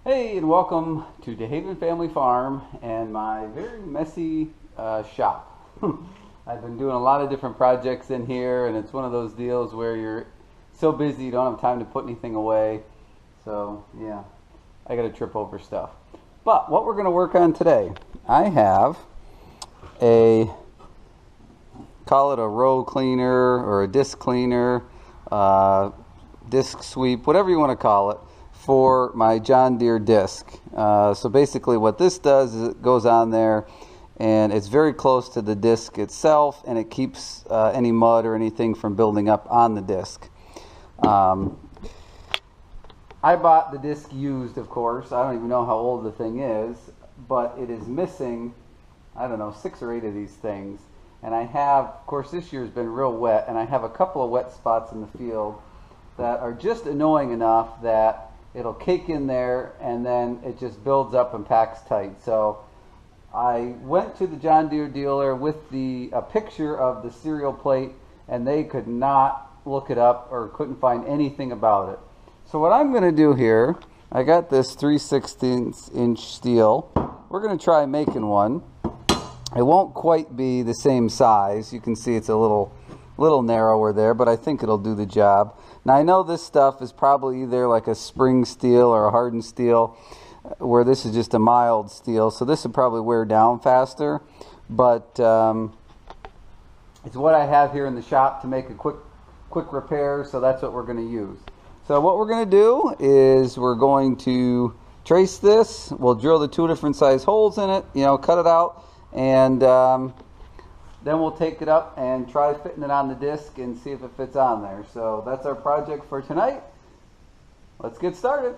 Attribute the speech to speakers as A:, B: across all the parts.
A: Hey, and welcome to DeHaven Family Farm and my very messy shop. I've been doing a lot of different projects in here, and it's one of those deals where you're so busy you don't have time to put anything away. So yeah, I gotta trip over stuff. But what we're gonna work on today, I have call it a row cleaner or a disc cleaner, disc sweep, whatever you want to call it, for my John Deere disc. So basically what this does is it goes on there and it's very close to the disc itself, and it keeps any mud or anything from building up on the disc. I bought the disc used, of course. I don't even know how old the thing is, but it is missing, I don't know, 6 or 8 of these things. And I have, of course, this year's been real wet, and I have a couple of wet spots in the field that are just annoying enough that it'll cake in there and then it just builds up and packs tight. So I went to the John Deere dealer with a picture of the serial plate, and they could not look it up or couldn't find anything about it. So what I'm going to do here, I got this 3/16 inch steel. We're going to try making one. It won't quite be the same size. You can see it's a little narrower there, but I think it'll do the job. Now I know this stuff is probably either like a spring steel or a hardened steel, where this is just a mild steel, so this would probably wear down faster, but it's what I have here in the shop to make a quick repair, so that's what we're going to use. So what we're going to do is we're going to trace this. We'll drill the 2 different size holes in it, cut it out, and then we'll take it up and try fitting it on the disc and see if it fits on there. So that's our project for tonight. Let's get started.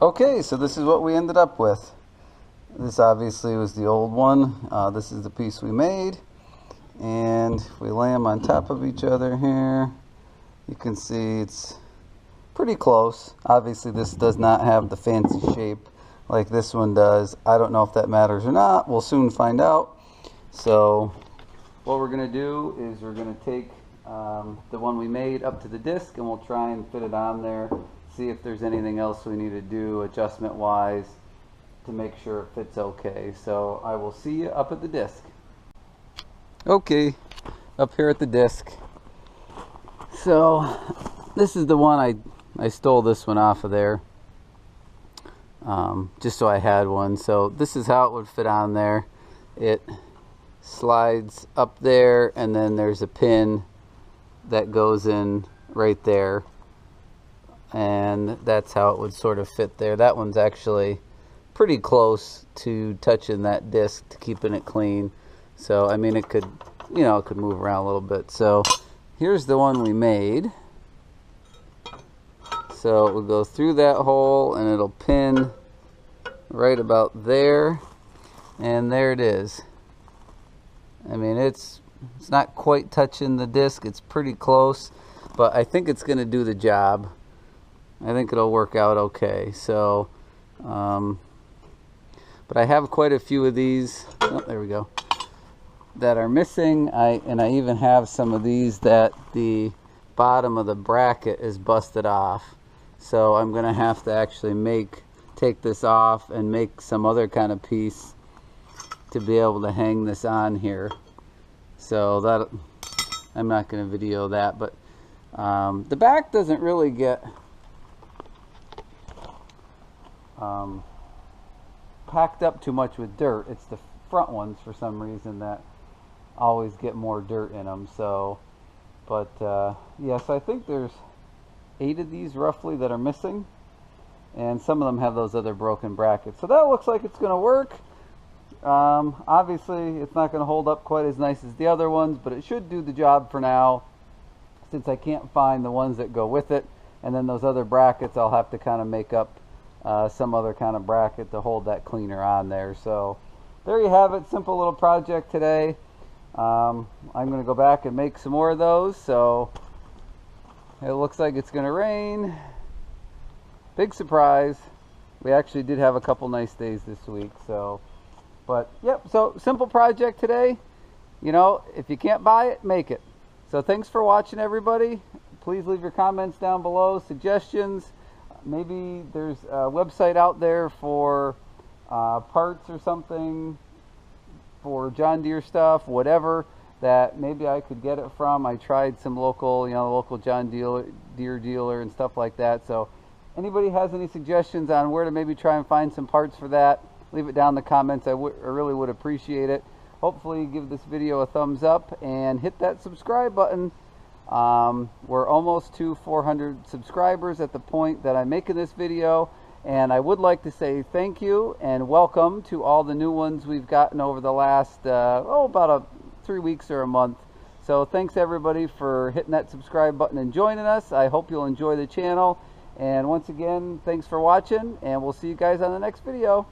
A: Okay, so this is what we ended up with. This obviously was the old one. This is the piece we made. And if we lay them on top of each other here, you can see it's pretty close. Obviously this does not have the fancy shape like this one does. I don't know if that matters or not. We'll soon find out. So what we're going to do is we're going to take the one we made up to the disc, and we'll try and fit it on there. See if there's anything else we need to do adjustment wise to make sure it fits okay. So I will see you up at the disc. Okay, up here at the disc. So this is the one I stole this one off of there, just so I had one. So this is how it would fit on there. It slides up there, and then there's a pin that goes in right there, and that's how it would sort of fit there. That one's actually pretty close to touching that disc to keeping it clean. So I mean, it could, it could move around a little bit. So here's the one we made. So it will go through that hole, and it'll pin right about there, and there it is. I mean, it's not quite touching the disc. It's pretty close, but I think it's going to do the job. I think it'll work out okay. So, but I have quite a few of these. Oh, there we go. That are missing. And I even have some of these that the bottom of the bracket is busted off. So I'm going to have to actually take this off and make some other kind of piece to be able to hang this on here. So that I'm not going to video that, but the back doesn't really get packed up too much with dirt. It's the front ones for some reason that always get more dirt in them. So, but yeah, so I think there's 8 of these roughly that are missing, and some of them have those other broken brackets. So that looks like it's going to work. Obviously it's not going to hold up quite as nice as the other ones, but it should do the job for now, since I can't find the ones that go with it. And then those other brackets, I'll have to kind of make up some other kind of bracket to hold that cleaner on there. So there you have it. Simple little project today. I'm going to go back and make some more of those. So it looks like it's going to rain. Big surprise. We actually did have a couple nice days this week. So, but yep, so simple project today. You know, if you can't buy it, make it. So thanks for watching, everybody. Please leave your comments down below, suggestions. Maybe there's a website out there for parts or something for John Deere stuff, whatever, that maybe I could get it from. I tried some local, local John Deere dealer and stuff like that. So anybody has any suggestions on where to maybe try and find some parts for that, leave it down in the comments. I really would appreciate it. Hopefully give this video a thumbs up and hit that subscribe button. We're almost to 400 subscribers at the point that I'm making this video, and I would like to say thank you and welcome to all the new ones we've gotten over the last about 3 weeks or a month. So thanks everybody for hitting that subscribe button and joining us. I hope you'll enjoy the channel, and once again, thanks for watching, and we'll see you guys on the next video.